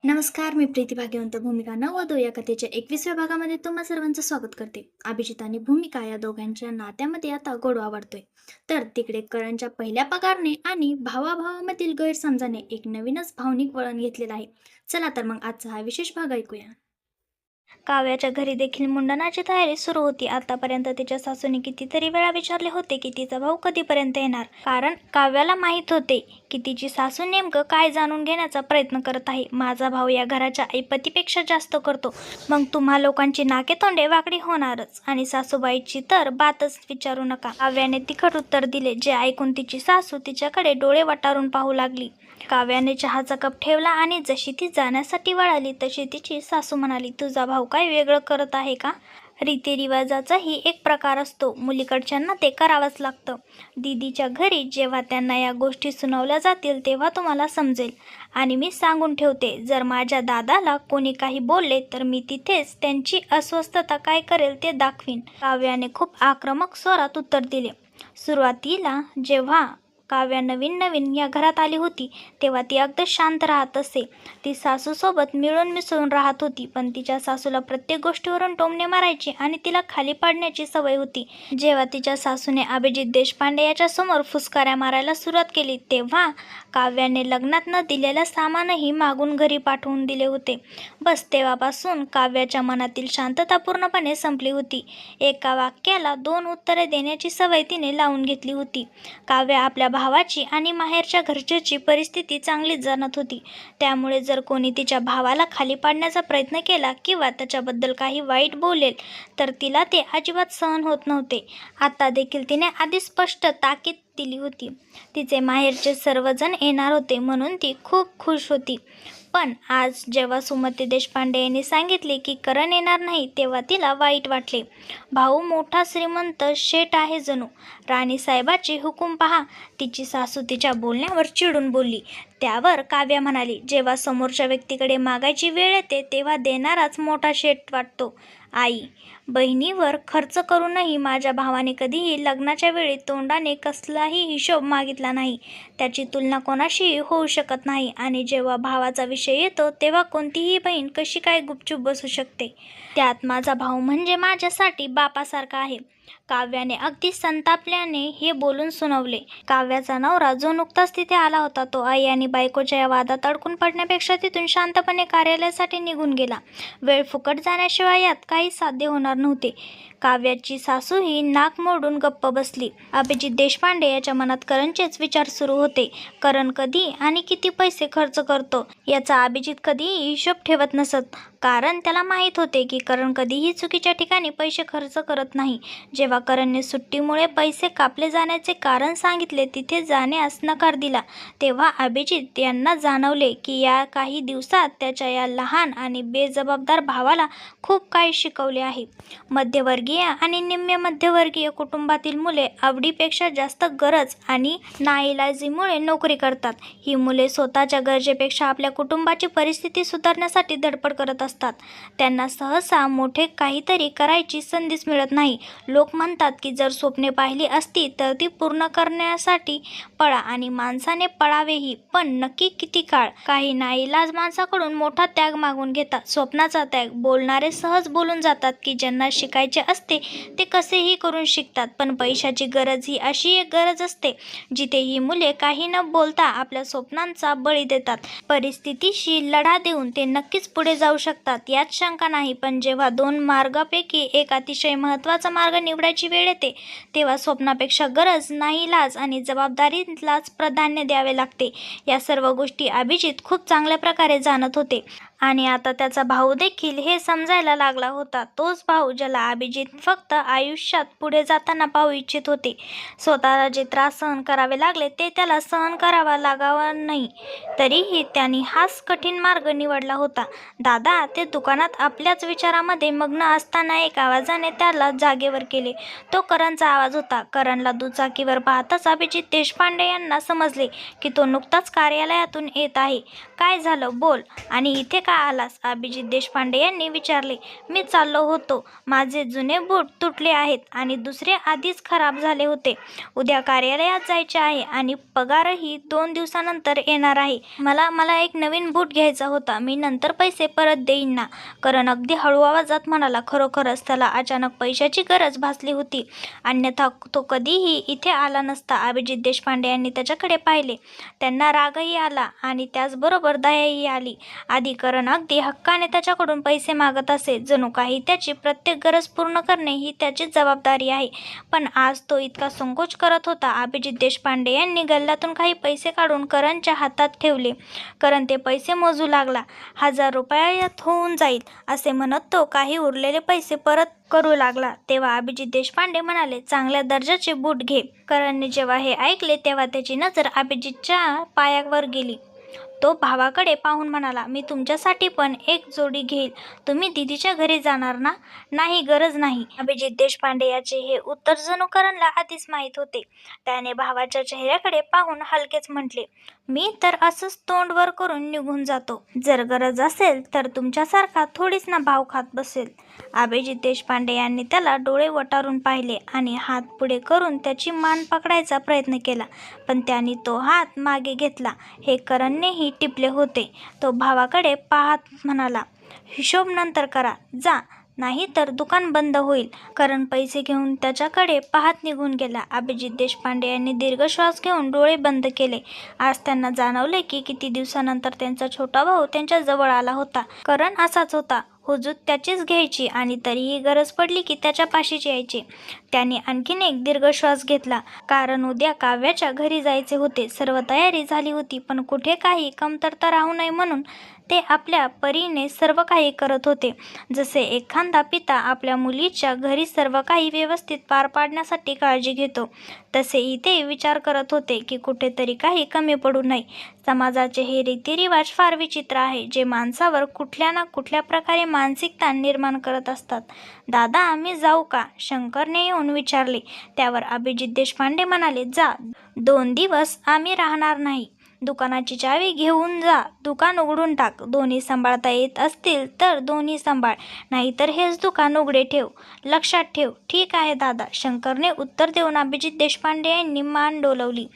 नमस्कार, मी प्रीती भाग्यवंत. भूमिका नववधू या कथेच्या 21व्या भागामध्ये तुम्हा सर्वांचं स्वागत करते. अभिजित आणि भूमिका या दोघांच्या नात्यामध्ये आता गोडवा वाढतोय. तर तिकडे करणच्या पहिल्या पगारने आणि भावाभावामधील गैरसमजाने एक नवीनच भावनिक वळण घेतलेलं आहे. चला तर मग आजचा हा विशेष भाग ऐकूया. काव्याच्या घरी देखील मुंडनाची तयारी सुरू होती. आतापर्यंत तिच्या सासूने कितीतरी वेळा विचारले होते की तिचा भाऊ कधीपर्यंत येणार, कारण काव्याला माहीत होते की तिची सासू नेमकं काय जाणून घेण्याचा प्रयत्न करत आहे. माझा भाऊ या घराच्या ऐपतीपेक्षा जास्त करतो, मग तुम्हा लोकांची नाके तोंडे वाकडी होणारच, आणि सासूबाईची तर बातच विचारू नका. काव्याने तिखट उत्तर दिले, जे ऐकून तिची सासू तिच्याकडे डोळे वटारून पाहू लागली. काव्याने चहाचा कप ठेवला आणि जशी ती जाण्यासाठी वळाली तशी तिची सासू म्हणाली, तुझा भाऊ काय वेगळं करत आहे का? रीतिरिवाजाचाही एक प्रकार असतो, मुलीकडच्यांना ते करावंच लागतं. दीदीच्या घरी जेव्हा त्यांना या गोष्टी सुनावल्या जातील तेव्हा तुम्हाला समजेल. आणि मी सांगून ठेवते, जर माझ्या दादाला कोणी काही बोलले तर मी तिथेच त्यांची अस्वस्थता काय करेल ते दाखवीन. काव्याने खूप आक्रमक स्वरात उत्तर दिले. सुरुवातीला जेव्हा काव्या नवीन या घरात आली होती तेव्हा ती अगदी शांत राहत असे. ती सासूसोबत मिळून मिसळून राहत होती, पण तिच्या सासूला प्रत्येक गोष्टीवरून टोमणे मारायची आणि तिला खाली पाडण्याची सवय होती. जेव्हा तिच्या सासूने अभिजित देशपांडे याच्या समोर फुसकाऱ्या मारायला सुरुवात केली तेव्हा काव्याने लग्नात न दिलेलं सामानही मागून घरी पाठवून दिले होते. बस तेव्हापासून काव्याच्या मनातील शांतता पूर्णपणे संपली होती. एका वाक्याला 2 उत्तरे देण्याची सवय तिने लावून घेतली होती. काव्या आपल्या भावाची आणि माहेरच्या घरच्याची परिस्थिती चांगलीच जाणत होती. त्यामुळे जर कोणी तिच्या भावाला खाली पाडण्याचा प्रयत्न केला किंवा त्याच्याबद्दल काही वाईट बोलेल तर तिला ते अजिबात सहन होत नव्हते. आता देखील तिने आधी स्पष्ट ताकीद दिली होती. तिचे माहेरचे सर्वजण येणार होते म्हणून ती खूप खुश होती. पण आज जेव्हा सुमती देशपांडे यांनी सांगितले की करण येणार नाही तेव्हा तिला वाईट वाटले. भाऊ मोठा श्रीमंत शेठ आहे जणू. राणीसाहेबाची हुकूम पहा. तिची सासू तिच्या बोलण्यावर चिडून बोलली. त्यावर काव्या म्हणाली, जेव्हा समोरच्या व्यक्तीकडे मागायची वेळ येते तेव्हा देणाराच मोठा शेठ वाटतो. आई, बहिणीवर खर्च करूनही माझ्या भावाने कधीही लग्नाच्या वेळी तोंडाने कसलाही हिशोब मागितला नाही. त्याची तुलना कोणाशीही होऊ शकत नाही. आणि जेव्हा भावाचा विषय येतो तेव्हा कोणतीही बहीण कशी काय गुपचूप बसू शकते? त्यात माझा भाऊ म्हणजे माझ्यासाठी बापासारखा आहे. काव्याने अगदी संतापल्याने हे बोलून सुनावले. काव्याचा नवरा जो नुकताच तिथे आला होता तो आई आणि बायकोच्या या वादात अडकून पडण्यापेक्षा तिथून शांतपणे कार्यालयासाठी निघून गेला. वेळ फुकट जाण्याशिवाय यात काही साध्य होणार नव्हते. काव्याची सासूही नाक मोडून गप्प बसली. अभिजित देशपांडे याच्या मनात करणचेच विचार सुरू होते. करण कधी आणि किती पैसे खर्च करतो याचा अभिजित कधीही हिशोब ठेवत नसत, कारण त्याला माहीत होते की करण कधीही चुकीच्या ठिकाणी पैसे खर्च करत नाही. जेव्हा करणने सुट्टीमुळे पैसे कापले जाण्याचे कारण सांगितले, तिथे जाण्यास नकार दिला, तेव्हा अभिजित यांना जाणवले की या काही दिवसात त्याच्या या लहान आणि बेजबाबदार भावाला खूप काही शिकवले आहे. मध्यमवर्गीय आणि निम्न मध्यमवर्गीय कुटुंबातील मुले आवडीपेक्षा जास्त गरज आणि नाईलाजामुळे नोकरी करतात. ही मुले स्वतःच्या गरजेपेक्षा आपल्या कुटुंबाची परिस्थिती सुधारण्यासाठी धडपड करत असतात. त्यांना सहसा मोठे काहीतरी करायची संधीच मिळत नाही. लोक म्हणतात की जर स्वप्ने पाहिली असती तर ती पूर्ण करण्यासाठी पळा, आणि माणसाने पळावेही, पण नक्की किती काळ? काही नाईलाज माणसाकडून मोठा त्याग मागून घेतात. स्वप्नाचा त्याग. बोलणारे सहज बोलून जातात की ज्यांना शिकायचे असते ते कसेही करून शिकतात, पण पैशाची गरज ही अशी एक गरज असते जिथे ही मुले काही न बोलता आपल्या स्वप्नांचा बळी देतात. परिस्थितीशी लढा देऊन ते नक्कीच पुढे जाऊ शकतात यात शंका नाही, पण जेव्हा 2 मार्गापैकी एक अतिशय महत्त्वाचा मार्ग निवडायची वेळ येते तेव्हा स्वप्नापेक्षा गरज, नाईलाज आणि जबाबदारीलाच प्राधान्य द्यावे लागते. या सर्व गोष्टी अभिजित खूप चांगल्या प्रकारे जाणत होते आणि आता त्याचा भाऊ देखील हे समजायला लागला होता. तोच भाऊ ज्याला अभिजित फक्त आयुष्यात पुढे जाताना पाहू इच्छित होते. स्वतःला जे त्रास सहन करावे लागले ते त्याला सहन करावा लागावा नाही, तरीही त्यांनी हाच कठीण मार्ग निवडला होता. दादा, ते दुकानात आपल्याच विचारामध्ये मग्न असताना एक आवाजाने त्याला जागेवर केले. तो करणचा आवाज होता. करणला दुचाकीवर पाहताच अभिजित देशपांडे यांना समजले की तो नुकताच कार्यालयातून येत आहे. काय झालं? बोल. आणि इथे का आलास? अभिजित देशपांडे यांनी विचारले. मी चाललो होतो. माझे जुने बूट तुटले आहेत आणि दुसरे आधीच खराब झाले होते. उद्या कार्यालयात जायचे आहे आणि पगारही 2 दिवसानंतर येणार आहे. मला एक नवीन बूट घ्यायचा होता. मी नंतर पैसे परत देईन ना. करण अगदी हळू आवाजात म्हणाला. खरोखरच त्याला अचानक पैशाची गरज भासली होती. अन्यथा तो कधीही इथे आला नसता. अभिजित देशपांडे यांनी त्याच्याकडे पाहिले. त्यांना रागही आला आणि त्याचबरोबर दयाही आली. आधी करण अगदी हक्काने त्याच्याकडून पैसे मागत असे. जणू काही त्याची प्रत्येक गरज पूर्ण करणे ही त्याचीच जबाबदारी आहे. पण आज तो इतका संकोच करत होता. अभिजित देशपांडे यांनी गल्ल्यातून काही पैसे काढून करणच्या हातात ठेवले. करण ते पैसे मोजू लागला. 1000 रुपयात होऊन जाईल असे म्हणत तो काही उरलेले पैसे परत करू लागला. तेव्हा अभिजित देशपांडे म्हणाले, चांगल्या दर्जाचे बूट घे. करणने जेव्हा हे ऐकले तेव्हा त्याची नजर अभिजितच्या पायावर गेली. तो भावाकडे पाहून म्हणाला, मी तुमच्यासाठी पण एक जोडी घेईल. तुम्ही दीदीच्या घरी जाणार ना? नाही, गरज नाही. अभिजित देशपांडे याचे हे उत्तर जणू करणला आधीच माहीत होते. त्याने भावाच्या चेहऱ्याकडे पाहून हलकेच म्हटले, मी तर असंच तोंड वर करून निघून जातो. जर गरज असेल तर तुमच्यासारखा थोडीच ना भाव खात बसेल. अभिजित देशपांडे यांनी त्याला डोळे वटारून पाहिले आणि हात पुढे करून त्याची मान पकडायचा प्रयत्न केला. पण त्यांनी तो हात मागे घेतला. हे करणनेही टिपले होते. तो भावाकडे पाहत म्हणाला, हिशोब नंतर करा, जा, नाही तर दुकान बंद होईल. करण पैसे घेऊन त्याच्याकडे पाहत निघून गेला. अभिजित देशपांडे यांनी दीर्घ श्वास घेऊन डोळे बंद केले. आज त्यांना जाणवले की किती दिवसानंतर त्यांचा छोटा भाऊ त्यांच्या जवळ आला होता. करण असाच होता. हुजूत त्याचीच घ्यायची आणि तरीही गरज पडली की त्याच्या पाशीच यायचे. त्याने आणखीन एक दीर्घ श्वास घेतला. कारण उद्या काव्याच्या घरी जायचे होते. सर्व तयारी झाली होती, पण कुठे काही कमतरता राहू नये म्हणून ते आपल्या परीने सर्व काही करत होते. जसे एखादा पिता आपल्या मुलीच्या घरी सर्व काही व्यवस्थित पार पाडण्यासाठी काळजी घेतो, तसेही ते विचार करत होते की कुठेतरी काही कमी पडू नये. समाजाचे हे रीतिरिवाज फार विचित्र आहे, जे माणसावर कुठल्या ना कुठल्या प्रकारे मानसिकता निर्माण करत असतात. दादा, मी जाऊ का? शंकरने येऊन विचारले. त्यावर अभिजित देशपांडे म्हणाले, जा, 2 दिवस आम्ही राहणार नाही. दुकानाची चावी घेऊन जा, दुकान उघडून टाक. दोन्ही सांभाळता येत असतील तर दोन्ही सांभाळ, नाहीतर हेच दुकान उघडे ठेव. लक्षात ठेव. ठीक आहे दादा, शंकरने उत्तर देऊन अभिजित देशपांडे यांनी मान डोलवली.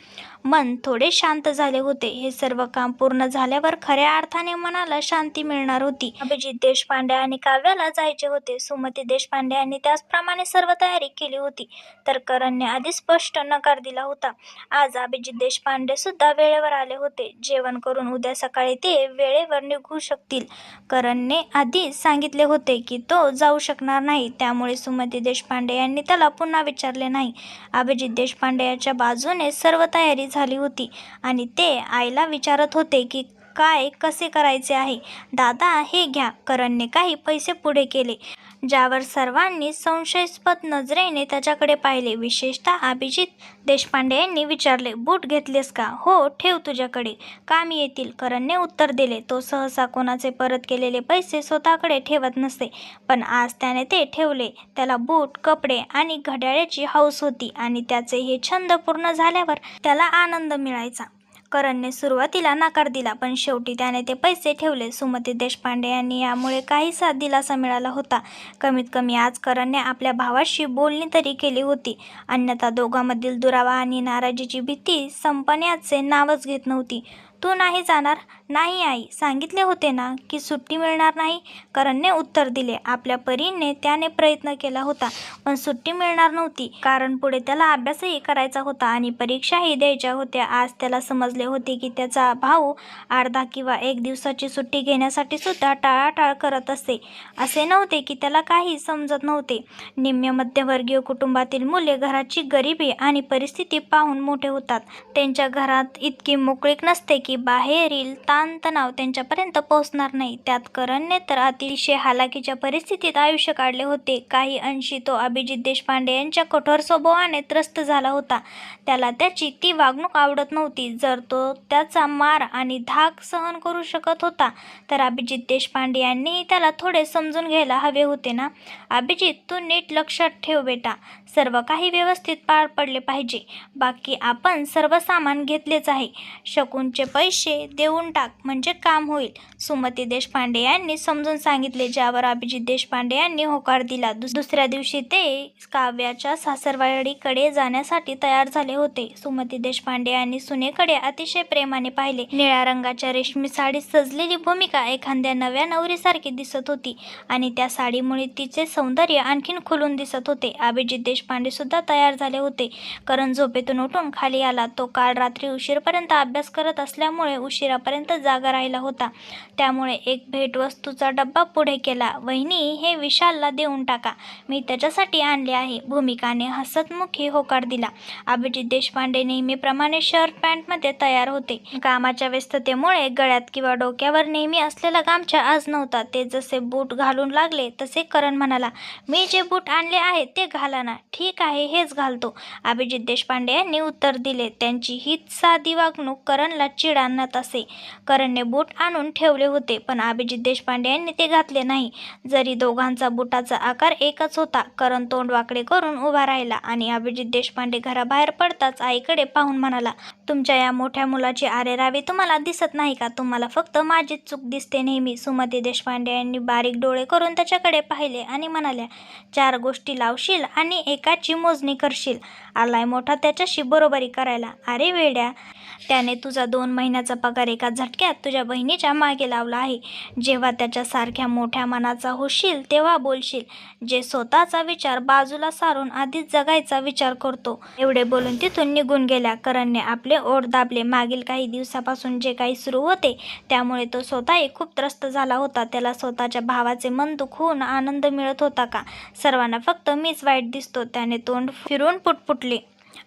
मन थोडे शांत झाले होते. हे सर्व काम पूर्ण झाल्यावर खऱ्या अर्थाने मनाला शांती मिळणार होती. अभिजित देशपांडे आणि काव्याला जायचे होते. सुमती देशपांडे यांनी त्याचप्रमाणे सर्व तयारी केली होती, तर करणने आधी स्पष्ट नकार दिला होता. आज अभिजित देशपांडे सुद्धा वेळेवर आले होते. जेवण करून उद्या सकाळी ते वेळेवर निघू शकतील. करणने आधीच सांगितले होते की तो जाऊ शकणार नाही, त्यामुळे सुमती देशपांडे यांनी त्याला पुन्हा विचारले नाही. अभिजित देशपांडे याच्या बाजूने सर्व तयारी झाली होती आणि ते आईला विचारत होते की काय कसे करायचे आहे. दादा, हे घ्या. करणने काही पैसे पुढे केले, ज्यावर सर्वांनी संशयास्पद नजरेने त्याच्याकडे पाहिले. विशेषतः अभिजित देशपांडे यांनी विचारले, बूट घेतलेस का? हो, ठेव तुझ्याकडे, कामी येतील. करणने उत्तर दिले. तो सहसा कोणाचे परत केलेले पैसे स्वतःकडे ठेवत नसे, पण आज त्याने ते ठेवले. त्याला बूट, कपडे आणि घड्याळाची हौस होती आणि त्याचे हे छंद पूर्ण झाल्यावर त्याला आनंद मिळायचा. करणने सुरुवातीला नकार दिला, पण शेवटी त्याने ते पैसे ठेवले. सुमती देशपांडे यांनी यामुळे काहीसा दिलासा मिळाला होता. कमीत कमी आज करणने आपल्या भावाशी बोलणी तरी केली होती, अन्यथा दोघांमधील दुरावा आणि नाराजीची भीती संपण्याचे नावच घेत नव्हती. तू नाही जाणार? नाही आई, सांगितले होते ना की सुट्टी मिळणार नाही. करणने उत्तर दिले. आपल्या परीने त्याने प्रयत्न केला होता, पण सुट्टी मिळणार नव्हती, कारण पुढे त्याला अभ्यासही करायचा होता आणि परीक्षाही द्यायच्या होत्या. आज त्याला समजले होते की त्याचा भाऊ अर्धा किंवा 1 दिवसाची सुट्टी घेण्यासाठी सुद्धा टाळाटाळ करत असे. असे नव्हते की त्याला काही समजत नव्हते. निम्न मध्यमवर्गीय कुटुंबातील मुले घराची गरिबी आणि परिस्थिती पाहून मोठे होतात. त्यांच्या घरात इतकी मोकळीक नसते की बाहेरील ताणतणाव त्यांच्यापर्यंत पोहोचणार नाही. त्यात करणने तर अतिशय हालाकीच्या परिस्थितीत आयुष्य काढले होते. काही अंशी तो अभिजित देशपांडे यांच्या कठोर स्वभावाने त्रस्त झाला होता. त्याला त्याची ती वागणूक आवडत नव्हती. जर तो त्याचा मार आणि धाक सहन करू शकत होता, तर अभिजित देशपांडे यांनीही त्याला थोडे समजून घ्यायला हवे होते ना. अभिजित, तू नीट लक्षात ठेव बेटा, सर्व काही व्यवस्थित पार पडले पाहिजे. बाकी आपण सर्व सामान घेतलेच आहे. शकूनचे पैसे देऊन टाक म्हणजे काम होईल, सुमती देशपांडे यांनी समजून सांगितले, ज्यावर अभिजित देशपांडे यांनी होकार दिला. दुसऱ्या दिवशी ते काव्याच्या सासरवाडीकडे जाण्यासाठी तयार झाले होते. सुमती देशपांडे यांनी सुनेकडे अतिशय प्रेमाने पाहिले. निळ्या रंगाच्या रेशमी साडीत सजलेली भूमिका एखाद्या नव्या नवरीसारखी दिसत होती आणि त्या साडीमुळे तिचे सौंदर्य आणखीन खुलून दिसत होते. अभिजित देशपांडे सुद्धा तयार झाले होते. करण झोपेतून उठून खाली आला. तो काल रात्री उशीरपर्यंत अभ्यास करत असल्यामुळे उशिरापर्यंत जागा राहिला होता. त्यामुळे एक भेटवस्तूचा डब्बा पुढे केला. वहिनी, हे विशालला देऊन टाका, मी त्याच्यासाठी आणले आहे, भूमिकाने हसतमुखी होकार दिला. अभिजित देशपांडे नेहमीप्रमाणे शर्ट पॅन्टमध्ये तयार होते. कामाच्या व्यस्ततेमुळे गळ्यात किंवा डोक्यावर नेहमी असलेला गामछा आज नव्हता. ते जसे बूट घालून लागले तसे करण म्हणाला, मी जे बूट आणले आहे ते घाला ना. ठीक आहे, हेच घालतो, अभिजित देशपांडे यांनी उत्तर दिले. त्यांची हीच साधी वागणूक करणला चिड आणत असे. करणने बूट आणून ठेवले होते, पण अभिजित देशपांडे यांनी ते घातले नाही. जरी दोघांचा बुटाचा आकार एकच होता. करण तोंड वाकडे करून उभा राहिला आणि अभिजित देशपांडे घराबाहेर पडताच आईकडे पाहून म्हणाला, तुमच्या या मोठ्या मुलाची आरेरावी तुम्हाला दिसत नाही का? तुम्हाला फक्त माझीच चूक दिसते नेहमी. सुमती देशपांडे यांनी बारीक डोळे करून त्याच्याकडे पाहिले आणि म्हणाल्या, 4 गोष्टी लावशील आणि एकाची मोजणी करशील. आलाय मोठा त्याच्याशी बरोबरी करायला. अरे वेड्या, त्याने तुझा 2 महिन्याचा पगार एका झटक्यात तुझ्या बहिणीच्या मागे लावला आहे. जेव्हा त्याच्यासारख्या मोठ्या मनाचा होशील तेव्हा बोलशील. जे स्वतःचा विचार बाजूला सारून आधीच जगायचा विचार करतो. एवढे बोलून तिथून निघून गेल्या. करणने आपले ओठ दाबले. मागील काही दिवसापासून जे काही सुरू होते त्यामुळे तो स्वतःही खूप त्रस्त झाला होता. त्याला स्वतःच्या भावाचे मन दुखवून आनंद मिळत होता का? सर्वांना फक्त मीच वाईट दिसतो, त्याने तोंड फिरून पुटपुटले.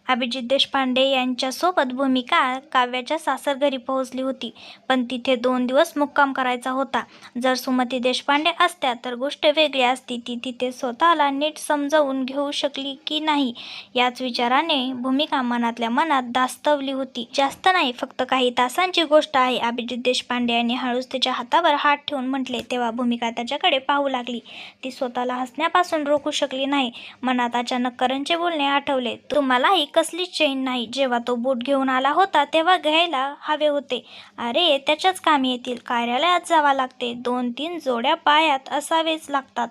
अभिजित देशपांडे यांच्यासोबत भूमिका काव्याच्या सासरघरी पोहोचली होती, पण तिथे 2 दिवस मुक्काम करायचा होता. जर सुमती देशपांडे असत्या तर गोष्ट वेगळी असती. ती तिथे स्वतःला नीट समजावून घेऊ शकली की नाही याच विचाराने भूमिका मनातल्या मनात दास्तवली होती. जास्त नाही, फक्त काही तासांची गोष्ट आहे, अभिजित देशपांडे यांनी हळूच तिच्या हातावर हात ठेवून म्हटले. तेव्हा भूमिका त्याच्याकडे पाहू लागली. ती स्वतःला हसण्यापासून रोखू शकली नाही. मनात अचानक करणचे बोलणे आठवले, तुम्हालाही कसलीच चैन नाही. जेव्हा तो बूट घेऊन आला होता तेव्हा घ्यायला हवे होते. अरे, त्याच्याच कामी येतील. कार्यालयात जावा लागते, 2-3 जोड्या पायात असावेच लागतात.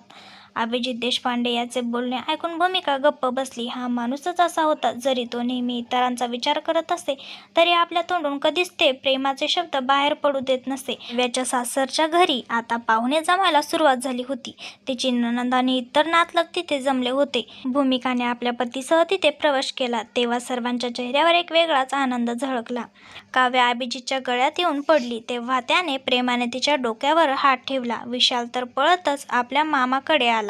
अभिजित देशपांडे याचे बोलणे ऐकून भूमिका गप्प बसली. हा माणूसच असा होता. जरी तो नेहमी इतरांचा विचार करत असे तरी आपल्या तोंडून कधीच ते प्रेमाचे शब्द बाहेर पडू देत नसे. काव्याच्या सासरच्या घरी आता पाहुणे जमायला सुरुवात झाली होती. तिची नणंद आणि इतर नातलग तिथे जमले होते. भूमिकाने आपल्या पतीसह तिथे प्रवेश केला तेव्हा सर्वांच्या चेहऱ्यावर एक वेगळाच आनंद झळकला. काव्या अभिजितच्या गळ्यात येऊन पडली तेव्हा त्याने प्रेमाने तिच्या डोक्यावर हात ठेवला. विशाल तर पळतच आपल्या मामाकडे आला.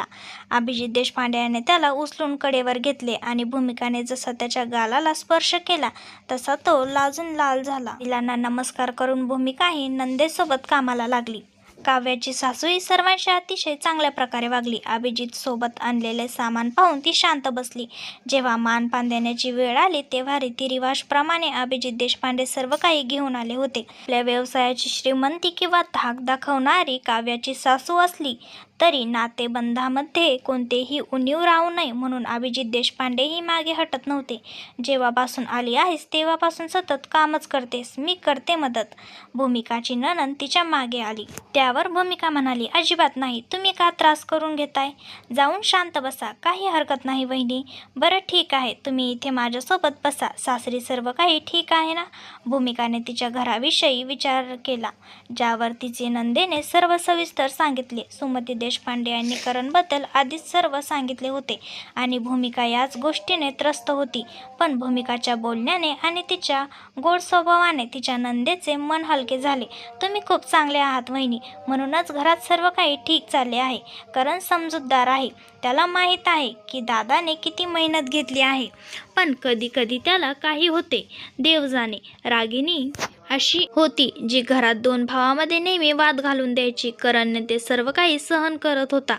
अभिजित देशपांडे याने त्याला उचलून कडेवर घेतले आणि भूमिकाने जसा त्याच्या गालाला स्पर्श केला तसा तो लाजून लाल झाला. वडिलांना नमस्कार करून भूमिकाही नंदेसोबत कामाला लागली. काव्याची सासूही सर्वांशी अतिशय चांगल्या प्रकारे वागली. अभिजित सोबत आणलेले सामान पाहून ती शांत बसली. जेव्हा मानपान देण्याची वेळ आली तेव्हा रीतिरिवाजप्रमाणे अभिजित देशपांडे सर्व काही घेऊन आले होते. आपल्या व्यवसायाची श्रीमंती किंवा धाक दाखवणारी काव्याची सासू असली तरी नातेबंधामध्ये कोणतेही उणीव राहू नये म्हणून अभिजित देशपांडेही मागे हटत नव्हते. जेव्हापासून आली आहेस तेव्हापासून सतत कामच करतेस, मी करते मदत. भूमिकाची नणंद तिच्या मागे आली. त्यावर भूमिका म्हणाली, अजिबात नाही, तुम्ही का त्रास करून घेताय? जाऊन शांत बसा. काही हरकत नाही वहिनी. बरं ठीक आहे, तुम्ही इथे माझ्यासोबत बसा. सासरी सर्व काही ठीक आहे ना? भूमिकाने तिच्या घराविषयी विचार केला, ज्यावर तिचे नंदेने सर्व सविस्तर सांगितले. सुमती देशपांडे यांनी करणबद्दल आधीच सर्व सांगितले होते आणि भूमिका याच गोष्टीने त्रस्त होती. पण भूमिकाच्या बोलण्याने आणि तिच्या गोड स्वभावाने तिच्या नंदेचे मन हलके झाले. तुम्ही खूप चांगले आहात वहिनी, म्हणूनच घरात सर्व काही ठीक चालले आहे. करण समजूतदार आहे. त्याला माहीत आहे की दादाने किती मेहनत घेतली आहे, पण कधी कधी त्याला काही होते. देव जाणे, रागिनी अशी होती जी घरात 2 भावामध्ये नेहमी वाद घालून द्यायची. करणने ते सर्व काही सहन करत होता,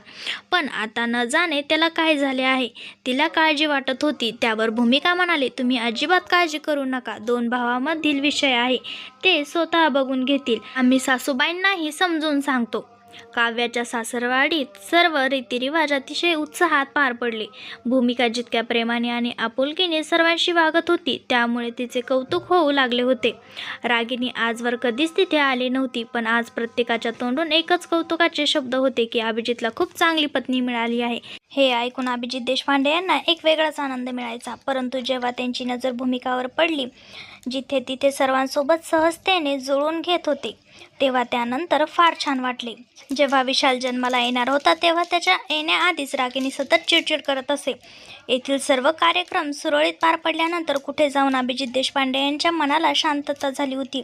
पण आता न जाणे त्याला काय झाले आहे. तिला काळजी वाटत होती. त्यावर भूमिका म्हणाली, तुम्ही अजिबात काळजी करू नका. 2 भावामधील विषय आहे, ते स्वतः बघून घेतील. आम्ही सासूबाईंनाही समजून सांगतो. काव्याच्या सासरवाडीत सर्व रीतिरिवाज अतिशय उत्साहात पार पडले. भूमिका जितक्या प्रेमाने आणि आपुलकीने सर्वांशी वागत होती त्यामुळे तिचे कौतुक होऊ लागले होते. रागिनी आजवर कधीच तिथे आली नव्हती, पण आज प्रत्येकाच्या तोंडून एकच कौतुकाचे शब्द होते की अभिजितला खूप चांगली पत्नी मिळाली आहे. हे ऐकून अभिजित देशपांडे यांना एक वेगळाच आनंद मिळायचा. परंतु जेव्हा त्यांची नजर भूमिकावर पडली, जिथे तिथे सर्वांसोबत सहजतेने जुळून घेत होते, तेव्हा त्यानंतर फार छान वाटले. जेव्हा विशाल जन्माला येणार होता तेव्हा त्याच्या येण्याआधीच रागिनी सतत चिडचिड करत असे. येथील सर्व कार्यक्रम सुरळीत पार पडल्यानंतर कुठे जाऊन अभिजित देशपांडे यांच्या मनाला शांतता झाली होती.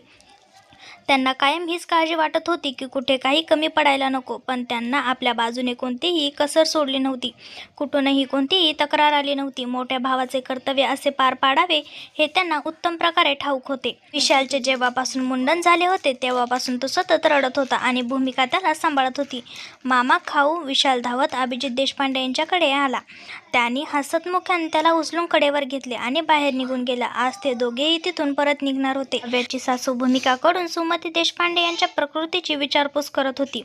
त्यांना कायम हीच काळजी वाटत होती की कुठे काही कमी पडायला नको, पण त्यांना आपल्या बाजूने कोणतीही कसर सोडली नव्हती. कुठूनही कोणतीही तक्रार आली नव्हती. मोठ्या भावाचे कर्तव्य असे पार पाडावे हे त्यांना उत्तम प्रकारे ठाऊक होते. विशालचे जेव्हापासून मुंडन झाले होते तेव्हापासून तो सतत रडत होता आणि भूमिका त्याला सांभाळत होती. मामा खाऊ. विशाल धावत अभिजित देशपांडे यांच्याकडे आला. त्यांनी हसतमुख्याने त्याला उचलून कडेवर घेतले आणि बाहेर निघून गेला. आज ते दोघेही तिथून परत निघणार होते. काव्याची सासू भूमिकाकडून सुमती देशपांडे यांच्या प्रकृतीची विचारपूस करत होती.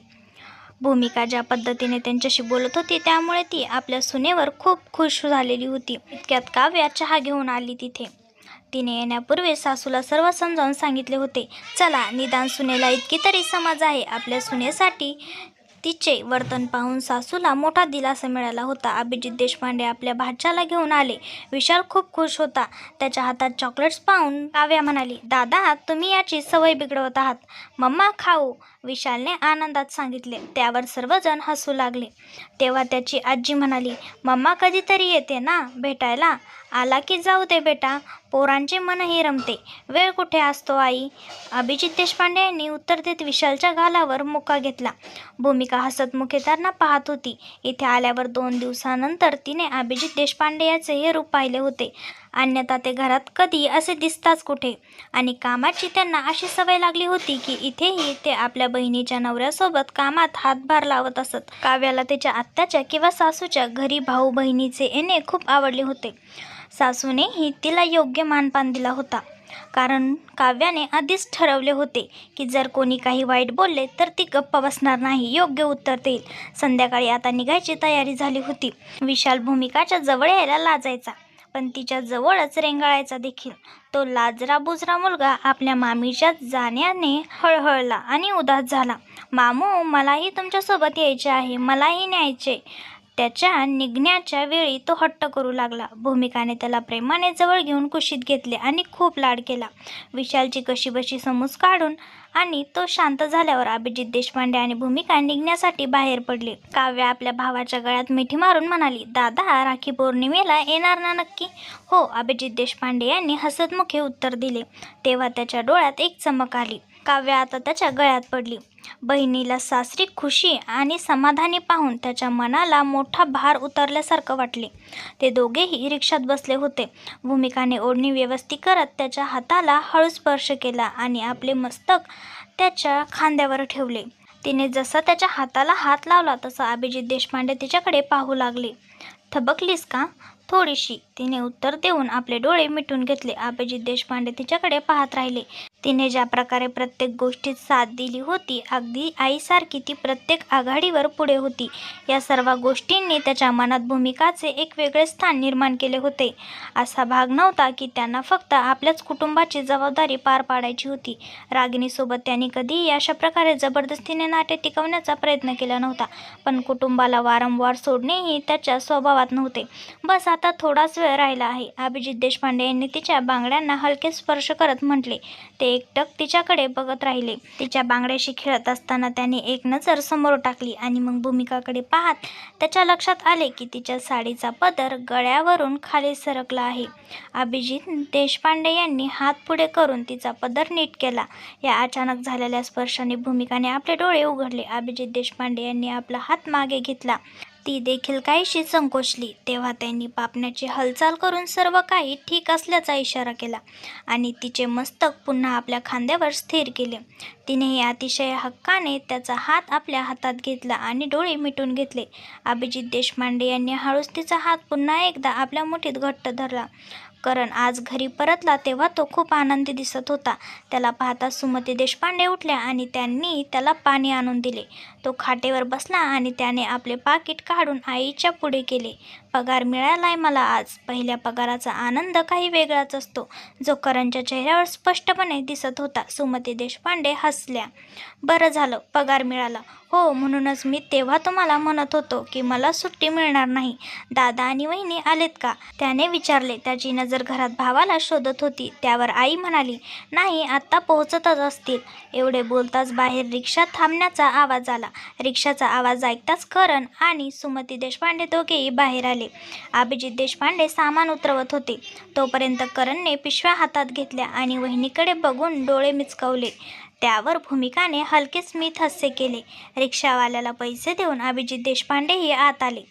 भूमिका ज्या पद्धतीने त्यांच्याशी बोलत होती त्यामुळे ती आपल्या सुनेवर खूप खुश झालेली होती. इतक्यात काव्या चहा घेऊन आली तिथे. तिने येण्यापूर्वी सासूला सर्व समजावून सांगितले होते. चला, निदान सुनेला इतकी तरी समज आहे. आपल्या सुनेसाठी तिचे वर्तन पाहून सासूला मोठा दिलासा मिळाला होता. अभिजित देशपांडे आपल्या भाच्याला घेऊन आले. विशाल खूप खुश होता. त्याच्या हातात चॉकलेट्स पाहून काव्या म्हणाली, दादा, तुम्ही याची सवय बिघडवत आहात. मम्मा खाऊ, विशालने आनंदात सांगितले. त्यावर सर्वजण हसू लागले. तेव्हा त्याची आजी म्हणाली, मम्मा कधीतरी येते ना भेटायला. आला की जाऊ दे बेटा, पोरांचे मनही रमते. वेळ कुठे असतो आई. अभिजित देशपांडे यांनी उत्तर देत विशालच्या गालावर मुका घेतला. भूमिका हसतमुखे त्यांना पाहत होती. इथे आल्यावर 2 दिवसानंतर तिने अभिजित देशपांडे याचे हे रूप पाहिले होते. अन्यथा ते घरात कधी असे दिसताच कुठे. आणि कामाची त्यांना अशी सवय लागली होती की इथेही ते आपल्या बहिणीच्या नवऱ्यासोबत कामात हातभार लावत असत. काव्याला त्याच्या आत्याच्या किंवा सासूच्या घरी भाऊ बहिणीचे येणे खूप आवडले होते. सासूनेही तिला योग्य मानपान दिला होता, कारण काव्याने आधीच ठरवले होते की जर कोणी काही वाईट बोलले तर ती गप्प बसणार नाही, योग्य उत्तर देईल. संध्याकाळी आता निघायची तयारी झाली होती. विशाल भूमिकाच्या जवळ यायला लाजायचा, पण तिच्या जवळच रेंगाळायचा देखील. तो लाजरा बुजरा मुलगा आपल्या मामीच्या जाण्याने हळहळला आणि उदास झाला. मामू, मलाही तुमच्यासोबत यायचे आहे, मलाही न्यायचे. त्याच्या निघण्याच्या वेळी तो हट्ट करू लागला. भूमिकाने त्याला प्रेमाने जवळ घेऊन कुशीत घेतले आणि खूप लाड केला. विशालची कशीबशी समूस काढून आणि तो शांत झाल्यावर अभिजित देशपांडे आणि भूमिका निघण्यासाठी बाहेर पडले. काव्या आपल्या भावाच्या गळ्यात मिठी मारून म्हणाली, दादा, राखी पौर्णिमेला येणार ना नक्की? हो, अभिजित देशपांडे यांनी हसतमुखे उत्तर दिले. तेव्हा त्याच्या डोळ्यात एक चमक आली. काव्या आता त्याच्या गळ्यात पडली. बहिणीला सासरी खुशी आणि समाधानी पाहून त्याच्या मनाला मोठा भार उतरल्यासारखं वाटले. ते दोघेही रिक्षात बसले होते. भूमिकाने ओढणी व्यवस्थित करत त्याच्या हाताला हळू स्पर्श केला आणि आपले मस्तक त्याच्या खांद्यावर ठेवले. तिने जसा त्याच्या हाताला हात लावला तसा अभिजित देशपांडे तिच्याकडे पाहू लागले. थबकलीस का? थोडीशी, तिने उत्तर देऊन आपले डोळे मिटून घेतले. अभिजित देशपांडे तिच्याकडे पाहत राहिले. तिने ज्या प्रकारे प्रत्येक गोष्टीत साथ दिली होती, अगदी आईसारखी ती प्रत्येक आघाडीवर पुढे होती. या सर्व गोष्टींनी त्याच्या मनात भूमिकाचे एक वेगळे स्थान निर्माण केले होते. असा भाग नव्हता की त्यांना फक्त आपल्याच कुटुंबाची जबाबदारी पार पाडायची होती. रागिनीसोबत त्यांनी कधीही अशा प्रकारे जबरदस्तीने नाते टिकवण्याचा प्रयत्न केला नव्हता, पण कुटुंबाला वारंवार सोडणेही त्याच्या स्वभावात नव्हते. बस आता थोडाच वेळ राहिला आहे, अभिजित देशपांडे यांनी तिच्या बांगड्यांना हलके स्पर्श करत म्हटले. ते एकटक तिच्याकडे बघत राहिले. तिच्या बांगड्याशी खेळत असताना त्याने एक नजर समोर टाकली आणि मग भूमिकाकडे पाहत त्याच्या लक्षात आले की तिच्या साडीचा पदर गळ्यावरून खाली सरकला आहे. अभिजित देशपांडे यांनी हात पुढे करून तिचा पदर नीट केला. या अचानक झालेल्या स्पर्शाने भूमिकाने आपले डोळे उघडले. अभिजित देशपांडे यांनी आपला हात मागे घेतला. ती देखील काहीशी संकोचली. तेव्हा त्यांनी पापण्याची हालचाल करून सर्व काही ठीक असल्याचा इशारा केला आणि तिचे मस्तक पुन्हा आपल्या खांद्यावर स्थिर केले. तिनेही अतिशय हक्काने त्याचा हात आपल्या हातात घेतला आणि डोळे मिटून घेतले. अभिजित देशपांडे यांनी हळूच तिचा हात पुन्हा एकदा आपल्या मुठीत घट्ट धरला. करण आज घरी परतला तेव्हा तो खूप आनंदी दिसत होता. त्याला पाहता सुमती देशपांडे उठल्या आणि त्यांनी त्याला पाणी आणून दिले. तो खाटेवर बसला आणि त्याने आपले पाकीट काढून आईच्या पुढे केले. पगार मिळालाय मला आज. पहिल्या पगाराचा आनंद काही वेगळाच असतो, जो करणच्या चेहऱ्यावर स्पष्टपणे दिसत होता. सुमती देशपांडे हसल्या. बरं झालं, पगार मिळाला. हो, म्हणूनच मी तेव्हा तुम्हाला म्हणत होतो की मला सुट्टी मिळणार नाही. दादा आणि वहिनी आलेत का? त्याने विचारले. त्याची नजर घरात भावाला शोधत होती. त्यावर आई म्हणाली, नाही, आत्ता पोहोचतच असतील. एवढे बोलताच बाहेर रिक्षा थांबण्याचा आवाज आला. रिक्षाचा आवाज ऐकताच करण आणि सुमती देशपांडे दोघेही बाहेर आले. अभिजित देशपांडे सामान उतरवत होते. तोपर्यंत करणने पिशव्या हातात घेतल्या आणि वहिनीकडे बघून डोळे मिचकावले. त्यावर भूमिकाने हलके स्मित हास्य केले. रिक्षावाल्याला पैसे देऊन अभिजित देशपांडेही आत आले.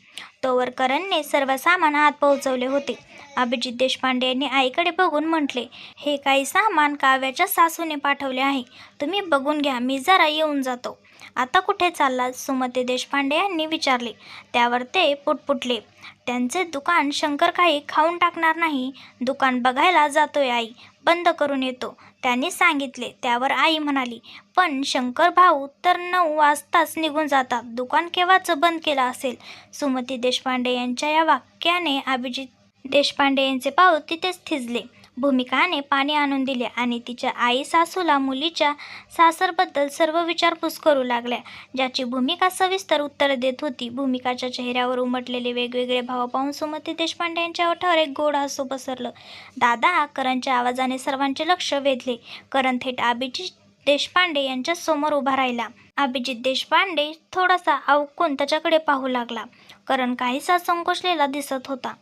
तोवर करणने सर्व सामान आत पोहोचवले होते. अभिजित देशपांडे यांनी आईकडे बघून म्हटले, हे काही सामान काव्याच्या सासूने पाठवले आहे. तुम्ही बघून घ्या, मी जरा येऊन जातो. आता कुठे चाललात? सुमती देशपांडे यांनी विचारले. त्यावर ते पुटपुटले, त्यांचे दुकान शंकर काही खाऊन टाकणार नाही. दुकान बघायला जातोय आई, बंद करून येतो, त्यांनी सांगितले. त्यावर आई म्हणाली, पण शंकर भाऊ तर 9 वाजताच निघून जातात. दुकान केव्हाच बंद केलं असेल. सुमती देशपांडे यांच्या या वाक्याने अभिजित देशपांडे यांचे पाऊल तिथेच थिजले. भूमिकाने पाणी आणून दिले आणि तिच्या आई सासूला मुलीच्या सासरबद्दल सर्व विचारपूस करू लागल्या, ज्याची भूमिका सविस्तर उत्तर देत होती. भूमिकाच्या चेहऱ्यावर उमटलेले वेगवेगळे भाव पाहून सुमती देशपांडे यांच्या ओठावर एक गोड हसू पसरलं. दादा, करणच्या आवाजाने सर्वांचे लक्ष वेधले. करण थेट अभिजित देशपांडे यांच्या समोर उभा राहिला. अभिजित देशपांडे थोडासा अवकून त्याच्याकडे पाहू लागला. करण काहीसा संकोचलेला दिसत होता.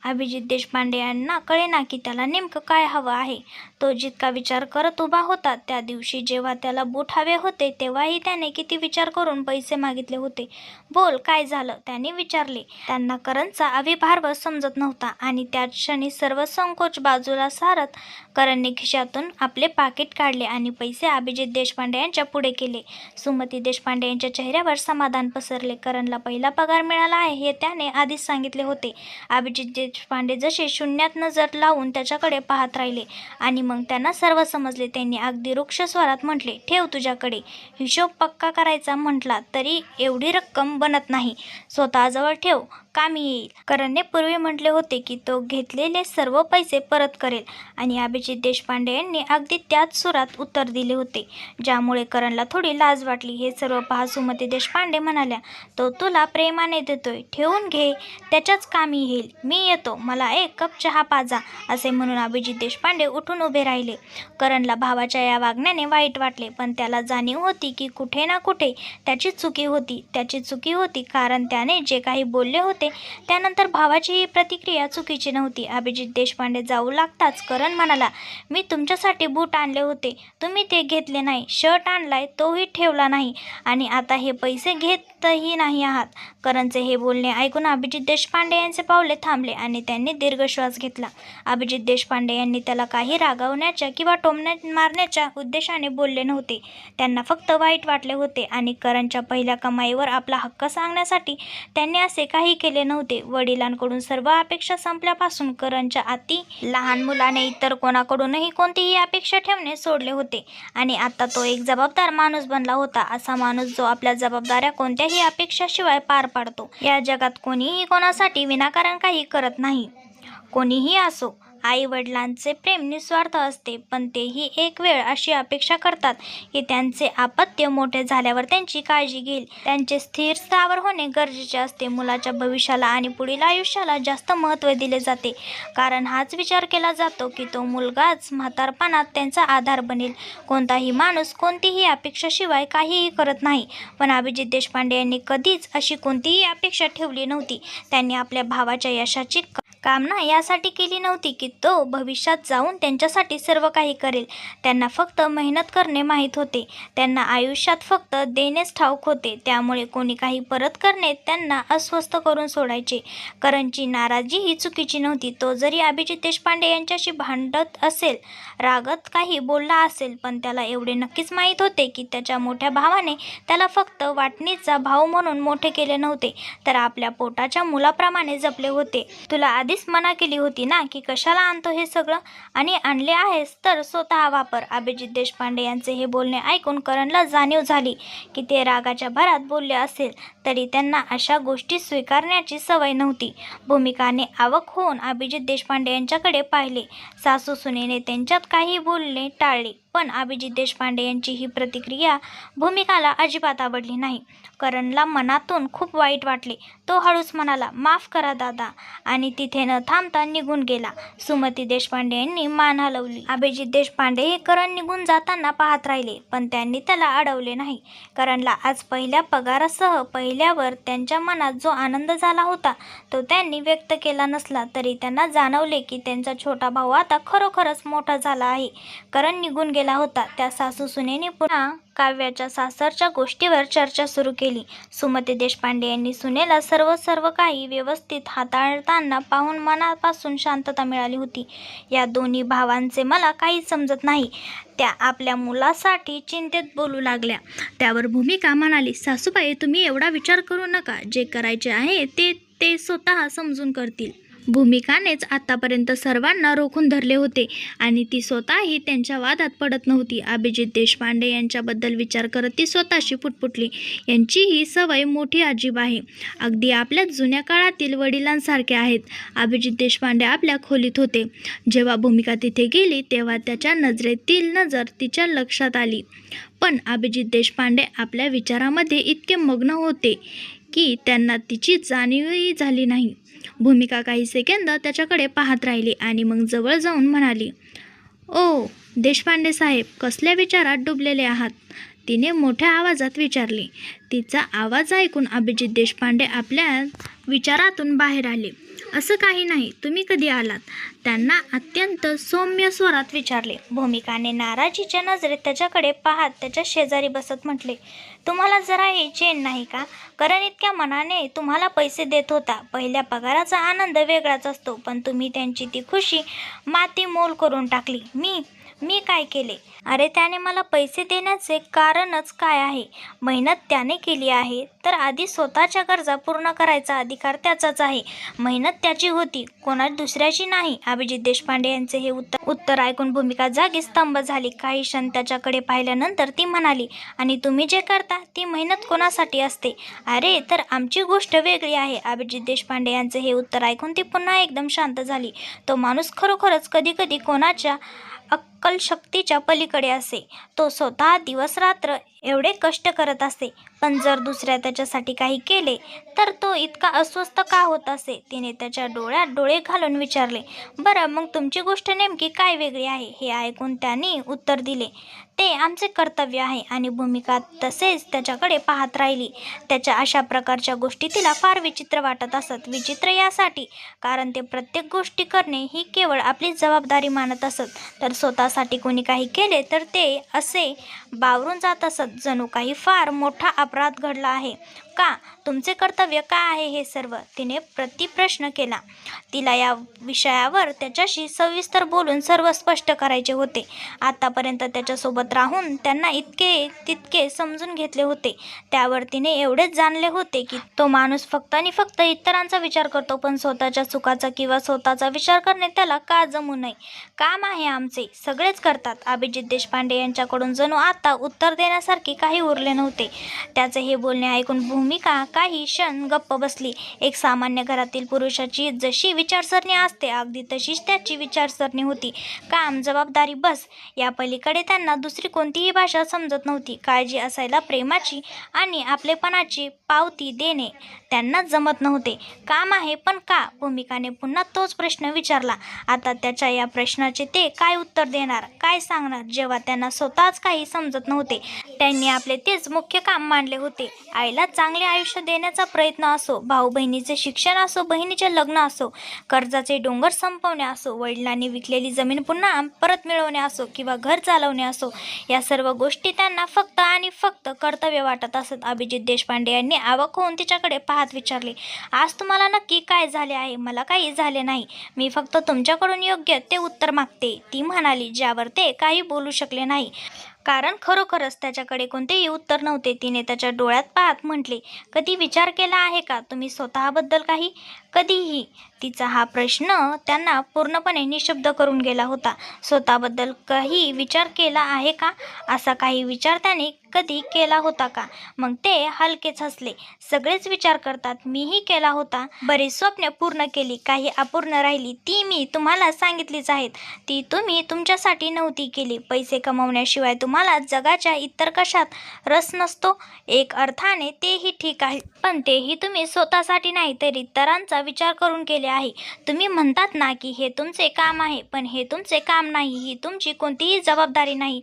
अभिजित देशपांडे यांना कळेना की त्याला नेमकं काय हवं आहे. तो जितका विचार करत उभा होता, त्या दिवशी जेव्हा त्याला बूट हवे होते तेव्हाही त्याने किती विचार करून पैसे मागितले होते. बोल, काय झालं? त्यांनी विचारले. त्यांना करणचा अविभार्व समजत नव्हता आणि त्याच क्षणी सर्व संकोच बाजूला सारत करणने खिशातून आपले पाकीट काढले आणि पैसे अभिजित देशपांडे यांच्या पुढे केले. सुमती देशपांडे यांच्या चेहऱ्यावर समाधान पसरले. करणला पहिला पगार मिळाला आहे हे त्याने आधीच सांगितले होते. अभिजित देशपांडे जसे शून्यात नजर लावून त्याच्याकडे पाहत राहिले आणि मग त्यांना सर्व समजले. त्यांनी अगदी रुक्ष स्वरात म्हटले, ठेव तुझ्याकडे. हिशोब पक्का करायचा म्हटला तरी एवढी रक्कम बनत नाही. स्वतःजवळ ठेव, कामी येईल. करणने पूर्वी म्हटले होते की तो घेतलेले सर्व पैसे परत करेल आणि अभिजित देशपांडे यांनी अगदी त्याच सुरात उत्तर दिले होते, ज्यामुळे करणला थोडी लाज वाटली. हे सर्व पहा सुमती देशपांडे म्हणाल्या, तो तुला प्रेमाने देतोय, ठेवून घे, त्याच्याच कामी येईल. मी येतो, मला एक कप चहा पाजा. असे म्हणून अभिजित देशपांडे उठून उभे राहिले. करणला भावाच्या या वागण्याने वाईट वाटले, पण त्याला जाणीव होती की कुठे ना कुठे त्याची चुकी होती. कारण त्याने जे काही बोलले होते त्यानंतर भावाची ही प्रतिक्रिया चुकीची नव्हती. अभिजित देशपांडे जाऊ लागताच करण म्हणाला, मी तुमच्यासाठी बूट आणले होते, तुम्ही ते घेतले नाही. शर्ट आणलाय, तोही ठेवला नाही आणि आता हे पैसे घेतही नाही आहात. करणचे हे बोलणे ऐकून अभिजित देशपांडे यांचे पावले थांबले आणि त्यांनी दीर्घ श्वास घेतला. अभिजित देशपांडे यांनी त्याला काही रागावण्याच्या किंवा मारण्याच्या उद्देशाने बोलले नव्हते. त्यांना फक्त वाईट वाटले होते आणि करणच्या पहिल्या कमाईवर आपला हक्क सांगण्यासाठी त्यांनी असे काही केले नव्हते. वडिलांकडून सर्व अपेक्षा संपल्यापासून करणच्या अति लहान मुलाने इतर कोणाकडूनही कोणतीही अपेक्षा ठेवणे सोडले होते आणि आता तो एक जबाबदार माणूस बनला होता. असा माणूस जो आपल्या जबाबदाऱ्या कोणत्याही अपेक्षाशिवाय पार पाडतो. या जगात कोणीही कोणासाठी विनाकारण काही करत नाही. कोणीही असो, आई वडिलांचे प्रेम निस्वार्थ असते, पण तेही एक वेळ अशी अपेक्षा करतात की त्यांचे अपत्य मोठे झाल्यावर त्यांची काळजी घेईल. त्यांचे स्थिर स्थावर होणे गरजेचे असते. मुलाच्या भविष्याला आणि पुढील आयुष्याला जास्त महत्त्व दिले जाते, कारण हाच विचार केला जातो की तो मुलगाच म्हातारपणात त्यांचा आधार बनेल. कोणताही माणूस कोणतीही अपेक्षाशिवाय काहीही करत नाही, पण अभिजित देशपांडे यांनी कधीच अशी कोणतीही अपेक्षा ठेवली नव्हती. त्यांनी आपल्या भावाच्या यशाची कामना यासाठी केली नव्हती की तो भविष्यात जाऊन त्यांच्यासाठी सर्व काही करेल. त्यांना फक्त मेहनत करणे माहीत होते. त्यांना आयुष्यात फक्त देणेच ठाऊक होते. त्यामुळे कोणी काही परत करणे त्यांना अस्वस्थ करून सोडायचे. करणची नाराजी ही चुकीची नव्हती. तो जरी अभिजित देशपांडे यांच्याशी भांडत असेल, रागत काही बोलला असेल, पण त्याला एवढे नक्कीच माहीत होते की त्याच्या मोठ्या भावाने त्याला फक्त वाटणीचा भाऊ म्हणून मोठे केले नव्हते, तर आपल्या पोटाच्या मुलाप्रमाणे जपले होते. तुला आधी आधीच मना केली होती ना की कशाला आणतो हे सगळं, आणि आणले आहेस तर स्वतः वापर. अभिजित देशपांडे यांचे हे बोलणे ऐकून करणला जाणीव झाली की ते रागाच्या भरात बोलले असेल तरी त्यांना अशा गोष्टी स्वीकारण्याची सवय नव्हती. भूमिकाने आवाक होऊन अभिजित देशपांडे यांच्याकडे पाहिले. सासू सुनेने त्यांच्यात काही बोलणे टाळले, पण अभिजित देशपांडे यांची ही प्रतिक्रिया भूमिकाला अजिबात आवडली नाही. करणला मनातून खूप वाईट वाटले. तो हळूच म्हणाला, माफ करा दादा, आणि तिथे न थांबता निघून गेला. सुमती देशपांडे यांनी मान हलवली. अभिजित देशपांडे हे करण निघून जाताना पाहत राहिले, पण त्यांनी त्याला अडवले नाही. करणला आज पहिल्या पगारासह पहिल्यावर त्यांच्या मनात जो आनंद झाला होता तो त्यांनी व्यक्त केला नसला तरी त्यांना जाणवले की त्यांचा छोटा भाऊ आता खरोखरच मोठा झाला आहे. करण निघून गेला होता. त्या सासू सुनेने पुन्हा काव्याच्या सासरच्या गोष्टीवर चर्चा सुरू केली. सुमती देशपांडे यांनी सुनेला सर्व काही व्यवस्थित हाताळताना पाहून मनापासून शांतता मिळाली होती. या दोन्ही भावांचे मला काही समजत नाही, त्या आपल्या मुलासाठी चिंतेत बोलू लागल्या. त्यावर भूमिका म्हणाली, सासूबाई तुम्ही एवढा विचार करू नका, जे करायचे आहे ते स्वतः समजून करतील. भूमिकानेच आतापर्यंत सर्वांना रोखून धरले होते आणि ती स्वतःही त्यांच्या वादात पडत नव्हती. अभिजित देशपांडे यांच्याबद्दल विचार करत ती स्वतःशी पुटपुटली. यांची ही सवय मोठी अजीब आहे. अगदी आपल्या जुन्या काळातील वडिलांसारखे आहेत. अभिजित देशपांडे आपल्या खोलीत होते. जेव्हा भूमिका तिथे गेली तेव्हा त्याच्या नजरेतील नजर तिच्या लक्षात आली, पण अभिजित देशपांडे आपल्या विचारामध्ये इतके मग्न होते की त्यांना तिची जाणीवही झाली नाही. भूमिका काही सेकंद त्याच्याकडे पाहत राहिली आणि मग जवळ जाऊन म्हणाली, ओ देशपांडे साहेब, कसल्या विचारात डुबलेले आहात? तिने मोठ्या आवाजात विचारले. तिचा आवाज ऐकून अभिजित देशपांडे आपल्या विचारातून बाहेर आले. असं काही नाही, तुम्ही कधी आलात? त्यांना अत्यंत सौम्य स्वरात विचारले. भूमिकाने नाराजीच्या नजरेत त्याच्याकडे पाहत त्याच्या शेजारी बसत म्हटले, तुम्हाला जराही चैन नाही का? करण इतक्या मनाने तुम्हाला पैसे देत होता. पहिल्या पगाराचा आनंद वेगळाच असतो, पण तुम्ही त्यांची ती खुशी माती मोल करून टाकली. मी काय केले? अरे त्याने मला पैसे देण्याचे कारणच काय आहे? मेहनत त्याने केली आहे तर आधी स्वतःच्या गरजा पूर्ण करायचा अधिकार त्याचाच आहे. मेहनत त्याची होती, कोणा दुसऱ्याची नाही. अभिजित देशपांडे यांचे हे उत्तर ऐकून भूमिका जागी स्तंभ झाली. काही क्षण त्याच्याकडे पाहिल्यानंतर ती म्हणाली, आणि तुम्ही जे करता ती मेहनत कोणासाठी असते? अरे तर आमची गोष्ट वेगळी आहे. अभिजित देशपांडे यांचे हे उत्तर ऐकून ती पुन्हा एकदम शांत झाली. तो माणूस खरोखरच कधी कोणाच्या अक्कलशक्तीच्या पलीकडे असे. तो स्वतः दिवस रात्र एवढे कष्ट करत असे, पण जर दुसऱ्या त्याच्यासाठी काही केले तर तो इतका अस्वस्थ का होत असे? तिने त्याच्या डोळ्यात डोळे घालून विचारले. बरं, मग तुमची गोष्ट नेमकी काय वेगळी आहे? हे ऐकून त्यांनी उत्तर दिले, ते आमचे कर्तव्य आहे. आणि भूमिका तसेच त्याच्याकडे पाहत राहिली. त्याच्या अशा प्रकारच्या गोष्टी तिला फार विचित्र वाटत असत. विचित्र यासाठी कारण ते प्रत्येक गोष्टी करणे ही केवळ आपली जबाबदारी मानत असत, तर स्वतःसाठी कोणी काही केले तर ते असे बावरून जात असत जणू काही फार मोठा अपराध घडला आहे. का? तुमचे कर्तव्य काय आहे हे सर्व? तिने प्रतिप्रश्न केला. तिला या विषयावर त्याच्याशी सविस्तर बोलून सर्व स्पष्ट करायचे होते. आतापर्यंत त्याच्यासोबत राहून त्यांना इतके तितके समजून घेतले होते. त्यावर तिने एवढेच जाणले होते की तो माणूस फक्त आणि फक्त इतरांचा विचार करतो, पण स्वतःच्या सुखाचा किंवा स्वतःचा विचार करणे त्याला का जमू नये? काम आहे आमचे, सगळेच करतात. अभिजित देशपांडे यांच्याकडून जणू आता उत्तर देण्यासारखे काही उरले नव्हते. त्याचे हे बोलणे ऐकून भूमिका काही क्षण गप्प बसली. एक सामान्य घरातील पुरुषाची जशी विचारसरणी असते अगदी तशीच त्याची विचारसरणी होती. काम, जबाबदारी, बस, या पलीकडे त्यांना दुसरी कोणतीही भाषा समजत नव्हती. काळजी असायला प्रेमाची आणि आपलेपणाची पावती देणे त्यांना जमत नव्हते. काम आहे पण का? भूमिकाने पुन्हा तोच प्रश्न विचारला. आता त्याच्या या प्रश्नाचे ते काय उत्तर देणार, काय सांगणार, जेव्हा त्यांना स्वतःच काही समजत नव्हते? त्यांनी आपले तेच मुख्य काम मानले होते. आईला चांगले आयुष्य देण्याचा प्रयत्न असो, भाऊ बहिणीचे शिक्षण असो, बहिणीचे लग्न असो, कर्जाचे डोंगर संपवणे असो, वडिलांनी विकलेली जमीन पुन्हा परत मिळवणे असो किंवा घर चालवणे असो, या सर्व गोष्टी त्यांना फक्त आणि फक्त कर्तव्य वाटत असत. अभिजित देशपांडे यांनी आवाक होऊन तिच्याकडे पाहत विचारले, आज तुम्हाला नक्की काय झाले आहे? मला काही झाले नाही, मी फक्त तुमच्याकडून योग्य ते उत्तर मागते, ती म्हणाली, ज्यावर ते काही बोलू शकले नाही. कारण खरोखरच त्याच्याकडे कोणतेही उत्तर नव्हते. तिने त्याच्या डोळ्यात पाहत म्हटले, कधी विचार केला आहे का तुम्ही स्वतःबद्दल काही? कधीही? तिचा हा प्रश्न त्यांना पूर्णपणे निशब्द करून गेला होता. स्वतःबद्दल काही विचार केला आहे का? असा काही विचार त्याने कधी केला होता का? मग ते हलकेच हसले. सगळेच विचार करतात, मीही केला होता. बरीच स्वप्ने पूर्ण केली, काही अपूर्ण राहिली. ती मी तुम्हाला सांगितलीच आहेत. ती तुम्ही तुमच्यासाठी नव्हती केली. पैसे कमवण्याशिवाय तुम्हाला जगाच्या इतर कशात रस नसतो. एक अर्थाने तेही ठीक आहे, पण तेही तुम्ही स्वतःसाठी नाही तर इतरांचा विचार करून केले आहे. तुम्ही म्हणतात ना की हे तुमचे काम आहे, पण हे तुमचे काम नाही. ही तुमची कोणतीही जबाबदारी नाही.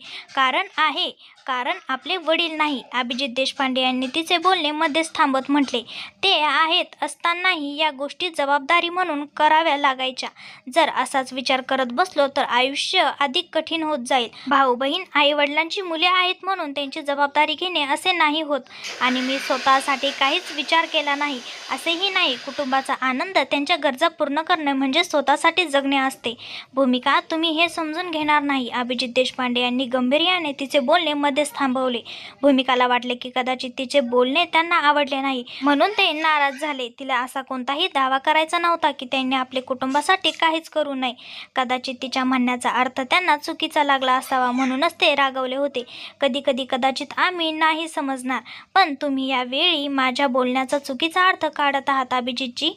कारण आपले वडील नाही. अभिजित देशपांडे यांनी तिचे बोलणे मध्येच थांबत म्हटले. ते आहेत असतानाही या गोष्टी जबाबदारी म्हणून कराव्या लागायच्या. जर असाच विचार करत बसलो तर आयुष्य अधिक कठीण होत जाईल. भाऊ बहीण आई वडिलांची मुले आहेत म्हणून त्यांची जबाबदारी घेणे असे नाही होत. आणि मी स्वतःसाठी काहीच विचार केला नाही असेही नाही. कुटुंबाचा आनंद, त्यांच्या गरजा पूर्ण करणे म्हणजे स्वतःसाठी जगणे असते. भूमिका, तुम्ही हे समजून घेणार नाही. अभिजित देशपांडे यांनी गंभीर्याने तिचे बोलणे मध्येच थांबवले. भूमिकाला वाटले की कदाचित तिचे बोलणे त्यांना आवडले नाही म्हणून ते नाराज झाले. तिला असा कोणताही दावा करायचा नव्हता की त्यांनी आपले कुटुंबासाठी काहीच करू नये. कदाचित तिच्या म्हणण्याचा अर्थ त्यांना चुकीचा लागला असावा म्हणूनच ते रागवले होते. कधी कदाचित आम्ही नाही समजणार, पण तुम्ही यावेळी माझ्या बोलण्याचा चुकीचा अर्थ काढत आहात अभिजितजी,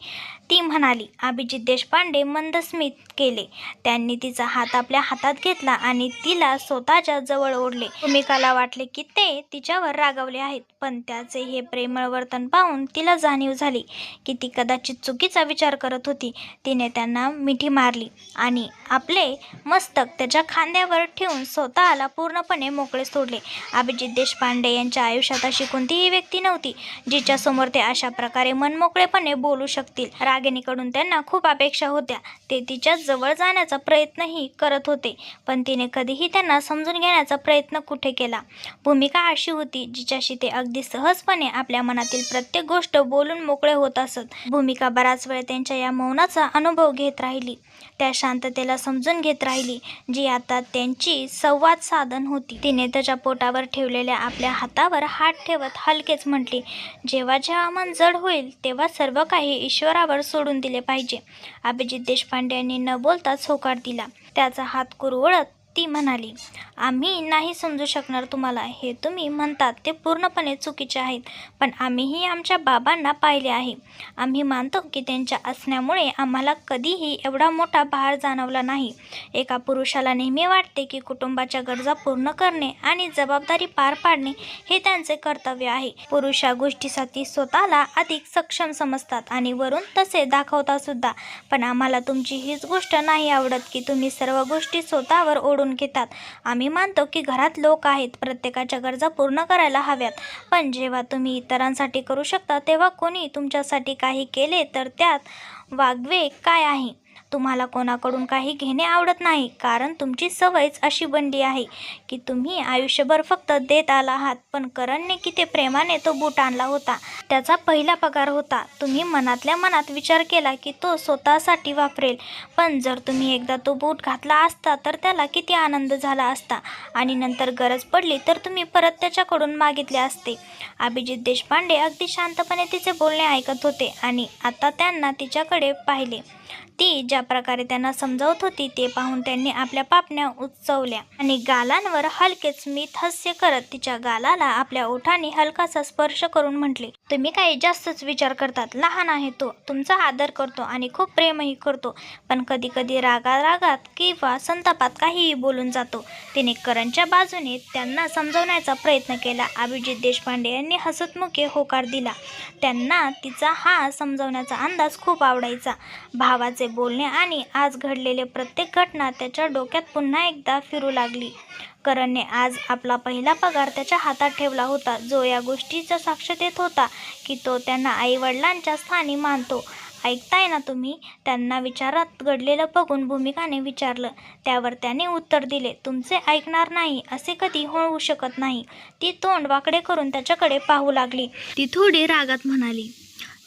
ती म्हणाली. अभिजित देशपांडे मंद स्मित केले. त्यांनी तिचा हात आपल्या हातात घेतला आणि तिला स्वतःच्या जवळ ओढले. भूमिकाला वाटले की ते तिच्यावर रागावले आहेत, पण त्याचे हे प्रेमळ वर्तन पाहून तिला जाणीव झाली की ती कदाचित चुकीचा विचार करत होती. तिने त्यांना मिठी मारली आणि आपले मस्तक त्याच्या खांद्यावर ठेवून स्वतःला पूर्णपणे मोकळे सोडले. अभिजित देशपांडे यांच्या आयुष्यात अशी कोणतीही व्यक्ती नव्हती जिच्या समोर ते अशा प्रकारे मनमोकळेपणे बोलू शकतील. रागिणीकडून त्यांना खूप अपेक्षा होत्या. ते तिच्या जवळ जाण्याचा प्रयत्नही करत होते, पण तिने कधीही त्यांना समजून घेण्याचा प्रयत्न कुठे केला. भूमिका अशी होती जिच्याशी ते अगदी सहजपणे आपल्या मनातील प्रत्येक गोष्ट बोलून मोकळे होत असत. भूमिका बराच वेळ त्यांच्या या मौनाचा अनुभव घेत राहिली, त्या शांततेला समजून घेत राहिली जी आता त्यांची संवाद साधन होती. तिने त्याच्या पोटावर ठेवलेल्या आपल्या हातावर हात ठेवत हलकेच म्हटले, जेव्हा मन जड होईल तेव्हा सर्व काही ईश्वरावर सोडून दिले पाहिजे. अभिजित देशपांडे यांनी न बोलताच होकार दिला. त्याचा हात कुरवळत ती म्हणाली, आम्ही नाही समजू शकणार तुम्हाला. हे तुम्ही म्हणतात ते पूर्णपणे चुकीचे आहेत, पण आम्हीही आमच्या बाबांना पाहिले आहे. आम्ही मानतो की त्यांच्या असण्यामुळे आम्हाला कधीही एवढा मोठा भार जाणवला नाही. एका पुरुषाला नेहमी वाटते की कुटुंबाच्या गरजा पूर्ण करणे आणि जबाबदारी पार पाडणे हे त्यांचे कर्तव्य आहे. पुरुष या गोष्टीसाठी स्वतःला अधिक सक्षम समजतात आणि वरून तसे दाखवतात सुद्धा. पण आम्हाला तुमची हीच गोष्ट नाही आवडत की तुम्ही सर्व गोष्टी स्वतःवर ओढून घेतात. आम्ही मानतो की घरात लोक आहेत, प्रत्येकाच्या गरजा पूर्ण करायला हव्यात, पण जेव्हा तुम्ही इतरांसाठी करू शकता तेव्हा कोणी तुमच्यासाठी काही केले तर त्यात वागवे काय आहे? तुम्हाला कोणाकडून काही घेणे आवडत नाही, कारण तुमची सवयच अशी बनली आहे की तुम्ही आयुष्यभर फक्त देत आला आहात. पण करणने किती प्रेमाने तो बूट आणला होता, त्याचा पहिला पगार होता. तुम्ही मनातल्या मनात विचार केला की तो स्वतःसाठी वापरेल, पण जर तुम्ही एकदा तो बूट घातला असता तर त्याला किती आनंद झाला असता आणि नंतर गरज पडली तर तुम्ही परत त्याच्याकडून मागितले असते. अभिजित देशपांडे अगदी शांतपणे तिचे बोलणे ऐकत होते आणि आता त्यांना तिच्याकडे पाहिले. ती ज्या प्रकारे त्यांना समजावत होती ते पाहून त्यांनी आपल्या पापण्या उचवल्या आणि गालांवर हलके स्मित हास्य करत तिच्या गालाला आपल्या ओठांनी हलकासा स्पर्श करून म्हटले, तुम्ही काही जास्तच विचार करतात. लहान आहे तो, तुमचा आदर करतो आणि खूप प्रेमही करतो, पण कधी रागात किंवा संतापात काहीही बोलून जातो. तिने करणच्या बाजूने त्यांना समजवण्याचा प्रयत्न केला. अभिजित देशपांडे यांनी हसतमुखे होकार दिला. त्यांना तिचा हा समजवण्याचा अंदाज खूप आवडायचा. भावाचे बोलणे आणि आज घडलेले प्रत्येक घटना त्याच्या डोक्यात पुन्हा एकदा फिरू लागली. करणने आज आपला पहिला पगार त्याच्या हातात ठेवला होता, जो या गोष्टीचा साक्ष देत होता की तो त्यांना आई वडिलांच्या स्थानी मानतो. ऐकताय ना तुम्ही? त्यांना विचारात घडलेलं बघून भूमिकाने विचारलं. त्यावर त्याने उत्तर दिले, तुमचे ऐकणार नाही असे कधी होऊ शकत नाही. ती तोंड वाकडे करून त्याच्याकडे पाहू लागली. ती थोडी रागात म्हणाली,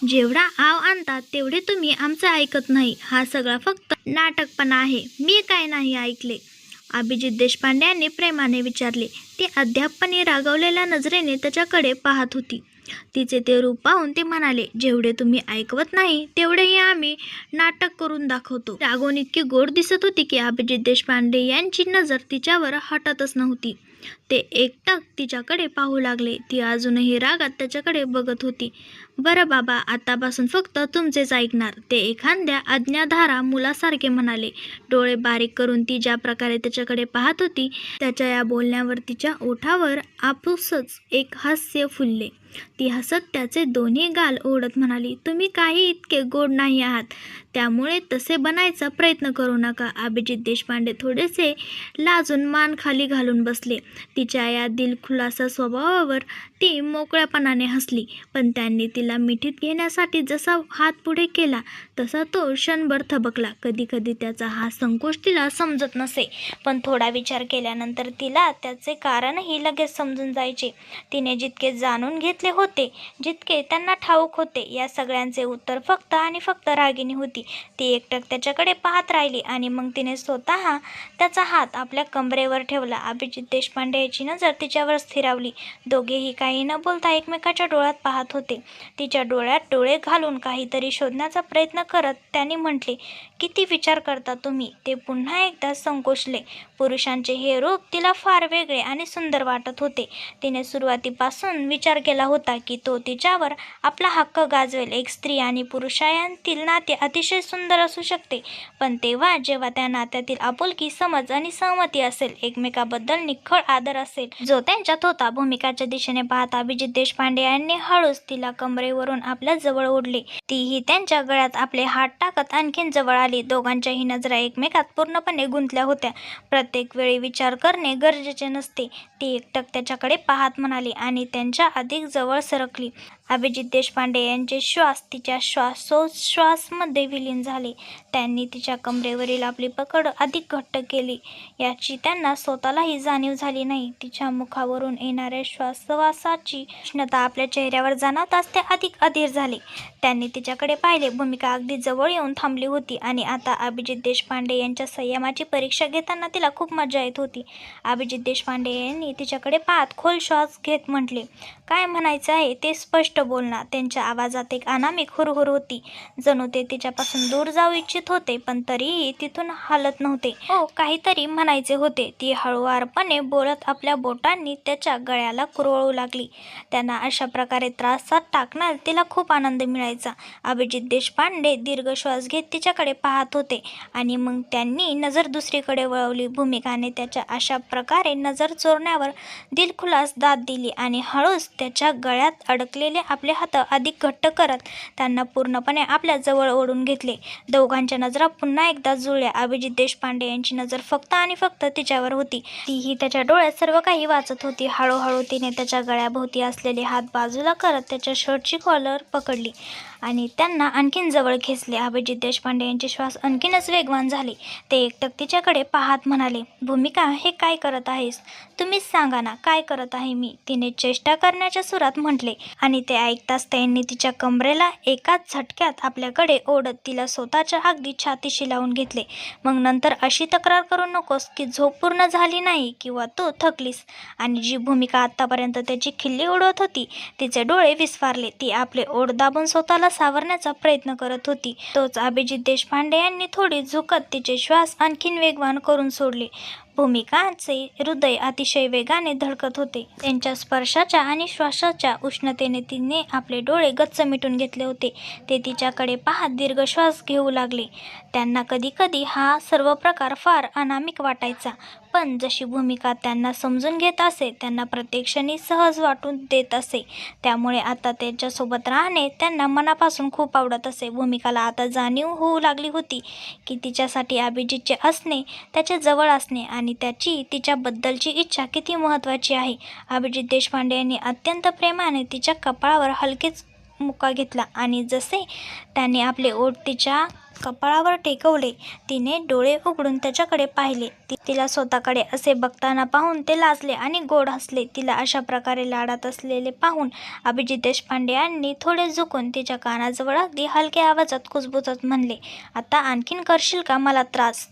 जेवढा आव आणतात तेवढे तुम्ही आमचं ऐकत नाही. हा सगळा फक्त नाटकपणा आहे. मी काय नाही ऐकले? अभिजित देशपांडे यांनी प्रेमाने विचारले. ती अद्यापही रागावलेल्या नजरेने त्याच्याकडे पाहत होती. तिचे ते रूप पाहून ते म्हणाले, जेवढे तुम्ही ऐकवत नाही तेवढेही आम्ही नाटक करून दाखवतो. रागवून इतकी गोड दिसत होती की अभिजित देशपांडे यांची नजर तिच्यावर हटतच नव्हती. ते एकटक तिच्याकडे पाहू लागले. ती अजूनही रागात त्याच्याकडे बघत होती. बरं बाबा, आतापासून फक्त तुमचेच ऐकणार, ते एखाद्या अज्ञाधारा मुलासारखे म्हणाले. डोळे बारीक करून ती ज्या प्रकारे त्याच्याकडे पाहत होती त्याच्या या बोलण्यावर तिच्या ओठावर आपोसच एक हास्य फुलले. ती हसत त्याचे दोन्ही गाल ओढत म्हणाली, तुम्ही काही इतके गोड नाही आहात, त्यामुळे तसे बनायचा प्रयत्न करू नका. अभिजित देशपांडे थोडेसे लाजून मान खाली घालून बसले. तिच्या या दिलखुलासा स्वभावावर ती मोकळ्यापणाने हसली, पण त्यांनी तिला मिठीत घेण्यासाठी जसा हात पुढे केला तसा तो क्षणभर थबकला. कधी कधी त्याचा हा संकोच तिला समजत नसे, पण थोडा विचार केल्यानंतर तिला त्याचे कारणही लगेच समजून जायचे. तिने जितके जाणून घेतले होते, जितके त्यांना ठाऊक होते, या सगळ्यांचे उत्तर फक्त आणि फक्त रागिनी होती. ती एकटक त्याच्याकडे पाहत राहिली आणि मग तिने स्वतः त्याचा हात आपल्या कंबरेवर ठेवला. अभिजित देशपांडे याची नजर तिच्यावर स्थिरावली. दोघेही काही न बोलता एकमेकाच्या डोळ्यात पाहत होते. तिच्या डोळ्यात डोळे घालून काहीतरी शोधण्याचा प्रयत्न करत त्यांनी म्हटले, किती विचार करता तुम्ही? ते पुन्हा एकदा संकोचले. पुरुषांचे हे रूप तिला फार वेगळे आणि सुंदर वाटत होते. तिने सुरुवातीपासून विचार केला होता की तो तिच्यावर आपला हक्क गाजवेल. एक स्त्री आणि पुरुषांतील नाते अतिशय सुंदर असू शकते, पण तेव्हा जेव्हा त्या नात्यातील आपुलकी, समज आणि सहमती असेल, एकमेकाबद्दल निखळ आदर असेल, जो त्यांच्यात होता. भूमिकाच्या दिशेने पाहता अभिजित देशपांडे यांनी हळूच तिला कमरेवरून आपल्या जवळ ओढले. तीही त्यांच्या गळ्यात आपले हात टाकत आणखीन जवळ आली. दोघांच्याही नजरा एकमेकात पूर्णपणे गुंतल्या होत्या. प्रत्येक वेळी विचार करणे गरजेचे नसते, ती एकटक त्याच्याकडे पाहत म्हणाली आणि त्यांच्या अधिक जवळ सरकली. अभिजित देशपांडे यांचे श्वास तिच्या श्वासोच्छ्वासमध्ये विलीन झाले. त्यांनी तिच्या कमरेवरील आपली पकड अधिक घट्ट केली. याची त्यांना स्वतःलाही जाणीव झाली नाही. तिच्या मुखावरून येणाऱ्या श्वासवासाची उष्णता आपल्या चेहऱ्यावर जाणवताच ते अधिक अधीर झाले. त्यांनी तिच्याकडे पाहिले. भूमिका अगदी जवळ येऊन थांबली होती आणि आता अभिजित देशपांडे यांच्या संयमाची परीक्षा घेताना तिला खूप मजा येत होती. अभिजित देशपांडे यांनी तिच्याकडे पाहत खोल श्वास घेत म्हटले, काय म्हणायचं आहे ते स्पष्ट बोल ना. त्यांच्या आवाजात एक अनामिक हुरहुर होती, जणू ते तिच्यापासून दूर जाऊ इच्छित होते, पण तरीही तिथून हालत नव्हते. हो, काहीतरी म्हणायचे होते, ती हळुवारपणे बोलत आपल्या बोटांनी त्याच्या गळ्याला कुरवळू लागली. त्यांना अशा प्रकारे त्रासात टाकण्यात तिला खूप आनंद मिळायचा. अभिजित देशपांडे दीर्घ श्वास घेत तिच्याकडे पाहत होते आणि मग त्यांनी नजर दुसरीकडे वळवली. भूमिकाने त्याच्या अशा प्रकारे नजर चोरण्यावर दिलखुलास दाद दिली आणि हळूच त्याच्या गळ्यात अडकलेले आपले हात अधिक घट्ट करत त्यांना पूर्णपणे आपल्या जवळ ओढून घेतले. दोघांच्या नजरा पुन्हा एकदा जुळल्या. अभिजित देशपांडे यांची नजर फक्त आणि फक्त तिच्यावर होती. तीही त्याच्या डोळ्यात सर्व काही वाचत होती. हळूहळू तिने त्याच्या गळ्याभोवती असलेले हात बाजूला करत त्याच्या शर्टची कॉलर पकडली आणि त्यांना आणखीन जवळ खेचले. अभिजित देशपांडे यांचे श्वास आणखीनच वेगवान झाले. ते एकटक तिच्याकडे पाहत म्हणाले, भूमिका, हे काय करत आहेस? तुम्हीच सांगा ना, काय करत आहे मी? तिने चेष्टा करण्याच्या सुरात म्हटले आणि ते ऐकताच त्यांनी तिच्या कमरेला एकाच झटक्यात आपल्याकडे ओढत तिला स्वतःच्या अगदी छातीशी लावून घेतले. मग नंतर अशी तक्रार करू नकोस की झोप पूर्ण झाली नाही किंवा तू थकलीस. आणि जी भूमिका आतापर्यंत त्याची खिल्ली उडवत होती, तिचे डोळे विस्फारले. ती आपले ओठ दाबून स्वतःला सावरण्याचा प्रयत्न करत होती. तोच अभिजित देशपांडे यांनी थोडी झुकत तिचे श्वास आणखीन वेगवान करून सोडले. भूमिकाचे हृदय अतिशय वेगाने धडकत होते. त्यांच्या स्पर्शाच्या आणि श्वासाच्या उष्णतेने तिने आपले डोळे गच्च मिटून घेतले होते. ते तिच्याकडे पाहत दीर्घ श्वास घेऊ लागले. त्यांना कधी कधी हा सर्व प्रकार फार अनामिक वाटायचा, पण जशी भूमिका त्यांना समजून घेत असे, त्यांना प्रत्येक क्षणी सहज वाटून देत असे, त्यामुळे आता त्यांच्यासोबत राहणे त्यांना मनापासून खूप आवडत असे. भूमिकाला आता जाणीव होऊ लागली होती की तिच्यासाठी अभिजितचे असणे, त्याच्या जवळ असणे आणि त्याची तिच्याबद्दलची इच्छा किती महत्त्वाची आहे. अभिजित देशपांडे यांनी अत्यंत प्रेमाने तिच्या कपाळावर हलकेच मुक्का घेतला आणि जसे त्याने आपले ओठ तिच्या कपाळावर टेकवले, तिने डोळे उघडून त्याच्याकडे पाहिले. तिला स्वतःकडे असे बघताना पाहून ते लाजले आणि गोड हसले. तिला अशा प्रकारे लाडात असलेले पाहून अभिजित देशपांडे यांनी थोडे झुकून तिच्या कानाजवळ अगदी हलक्या आवाजात कुजबुजत म्हणले, आता आणखीन करशील का मला त्रास?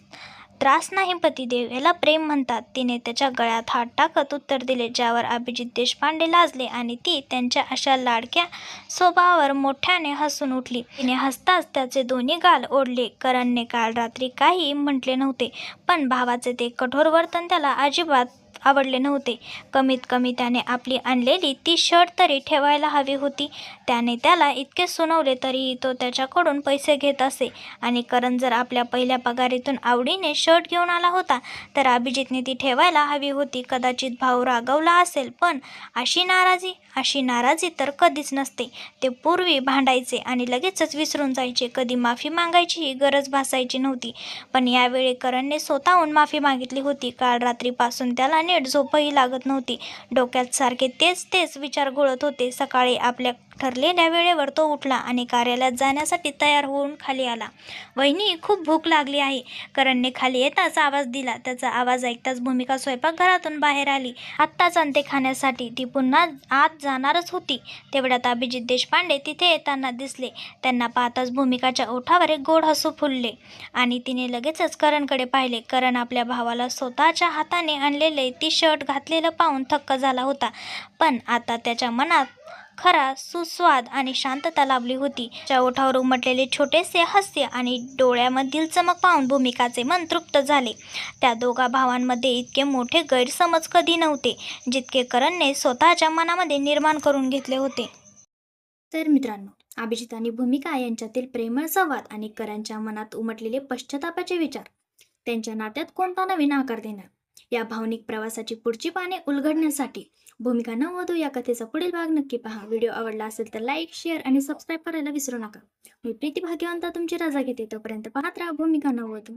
त्रास नाही पतिदेव, याला प्रेम म्हणतात. तिने त्याच्या गळ्यात हात टाकत उत्तर दिले, ज्यावर अभिजित देशपांडे लाजले आणि ती त्यांच्या अशा लाडक्या स्वभावावर मोठ्याने हसून उठली. तिने हसताच त्याचे दोन्ही गाल ओढले. करणने काल रात्री काही म्हटले नव्हते, पण भावाचे ते कठोर वर्तन त्याला अजिबात आवडले नव्हते. कमीत कमी त्याने आपली आणलेली ती शर्ट तरी ठेवायला हवी होती. त्याने त्याला इतके सुनावले तरीही तो त्याच्याकडून पैसे घेत असे. आणि करण जर आपल्या पहिल्या पगारीतून आवडीने शर्ट घेऊन आला होता तर अभिजितने ती ठेवायला हवी होती. कदाचित भाऊ रागावला असेल, पण अशी नाराजी तर कधीच नसते. ते पूर्वी भांडायचे आणि लगेचच विसरून जायचे. कधी माफी मागायचीही गरज भासायची नव्हती. पण यावेळी करणने स्वतःहून माफी मागितली होती. काल रात्रीपासून त्याला नीट झोपही लागत नव्हती. डोक्यात सारखे तेच विचार घोळत होते. सकाळी आपल्या ठरलेल्या वेळेवर तो उठला आणि कार्यालयात जाण्यासाठी तयार होऊन खाली आला. वहिनी, खूप भूक लागली आहे. करणने खाली येताच आवाज दिला. त्याचा आवाज ऐकताच भूमिका स्वयंपाकघरातून बाहेर आली. आत्ताच आणते खाण्यासाठी. ती पुन्हा आत जाणारच होती. तेवढ्यात अभिजित देशपांडे तिथे येताना दिसले. त्यांना पाहताच भूमिकाच्या ओठावर एक गोड हसू फुलले आणि तिने लगेचच करणकडे पाहिले. करण आपल्या भावाला स्वतःच्या हाताने आणलेले टी शर्ट घातलेलं पाहून थक्क झाला होता, पण आता त्याच्या मनात खरा सुस्वाद आणि शांतता लाभली होती. त्याच्या ओठावर उमटलेले छोटेसे हास्य आणि डोळ्यामधील चमक पाहून भूमिकाचे मन तृप्त झाले. त्या दोघा भावांमध्ये इतके मोठे गैरसमज कधी नव्हते, जितके करणने स्वतःच्या मनामध्ये निर्माण करून घेतले होते. तर मित्रांनो, अभिजित आणि भूमिका यांच्यातील प्रेमळ संवाद आणि करणच्या मनात उमटलेले पश्चातापाचे विचार त्यांच्या नात्यात कोणता नवीन आकार देणार, या भावनिक प्रवासाची पुढची पाने उलगडण्यासाठी भूमिका नववधू या कथेचा पुढील भाग नक्की पहा. व्हिडिओ आवडला असेल तर लाईक, शेअर आणि सबस्क्राईब करायला विसरू नका. मी प्रीती भाग्यवंता तुमची रजा घेते. तोपर्यंत पाहत राहा भूमिका नववधू.